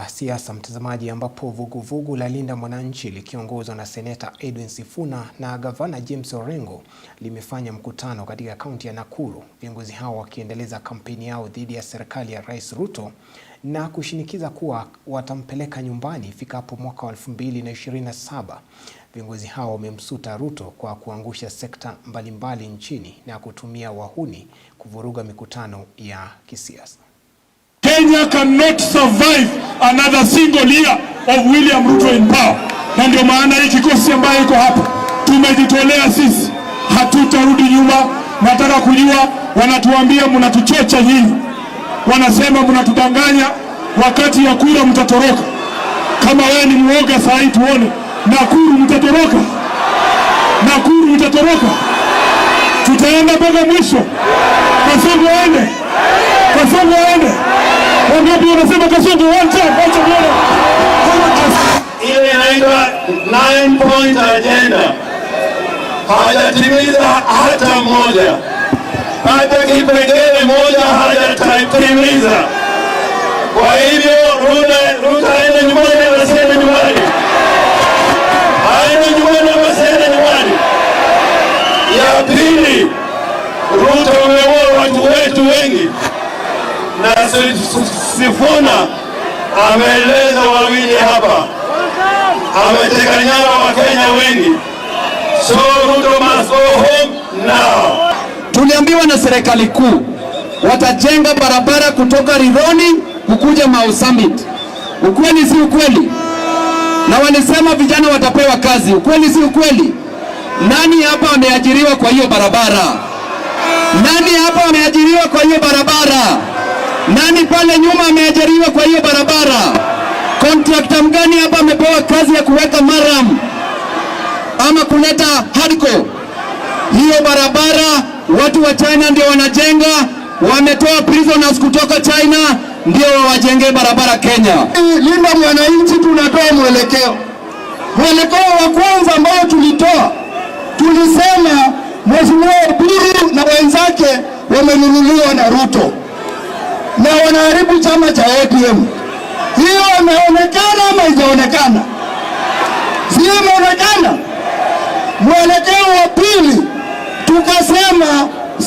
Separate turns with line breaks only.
Siasa mtazamaji, ambapo vuguvugu la Linda Mwananchi likiongozwa na Seneta Edwin Sifuna na Gavana James Orengo limefanya mkutano katika kaunti ya Nakuru. Viongozi hao wakiendeleza kampeni yao dhidi ya serikali ya Rais Ruto na kushinikiza kuwa watampeleka nyumbani ifikapo mwaka 2027. Viongozi hao wamemsuta Ruto kwa kuangusha sekta mbalimbali nchini na kutumia wahuni kuvuruga mikutano ya kisiasa.
Kenya cannot survive another single year of William Ruto in power. Na ndio maana hii kikosi ambayo iko hapa tumejitolea sisi, hatutarudi nyuma. Nataka kujua, wanatuambia mnatuchocha nyinyi, wanasema mnatudanganya, wakati ya kura mtatoroka. Kama wewe ni muoga saa hii tuone, Nakuru mtatoroka, Nakuru mtatoroka. Tutaenda mpaka mwisho. Kasongo aende, Kasongo aende. Wangapi wanasema Kasongo wacha bwana?
Ile inaitwa 9-point agenda. Hajatimiza hata moja. Hata kipengele moja hajatimiza. Kwa hivyo Ruto aende nyumbani, asiende nyumbani. Aende nyumbani, asiende nyumbani. Ya pili, Ruto ameua watu wetu wengi. Na Sifuna ameeleza wawili hapa, ameteka nyara Wakenya wengi. So Ruto must go home now.
Tuliambiwa na serikali kuu watajenga barabara kutoka Rironi kukuja Mau Summit. Ukweli si ukweli? Na walisema vijana watapewa kazi. Ukweli si ukweli? Nani hapa ameajiriwa kwa hiyo barabara? Nani hapa ameajiriwa kwa hiyo barabara? Nani pale nyuma ameajiriwa kwa hiyo barabara? Contractor mgani hapa amepewa kazi ya kuweka maram ama kuleta hardcore? Hiyo barabara watu wa China ndio wanajenga, wametoa prisoners kutoka China ndio wajenge barabara Kenya.
Linda Mwananchi tunatoa mwelekeo. Mwelekeo wa kwanza ambao tulitoa, tulisema Mheshimiwa Oburu na wenzake wamenunuliwa na Ruto na wanaharibu chama cha ODM. Hiyo imeonekana ama haijaonekana? Sio imeonekana. Mwelekeo wa pili tukasema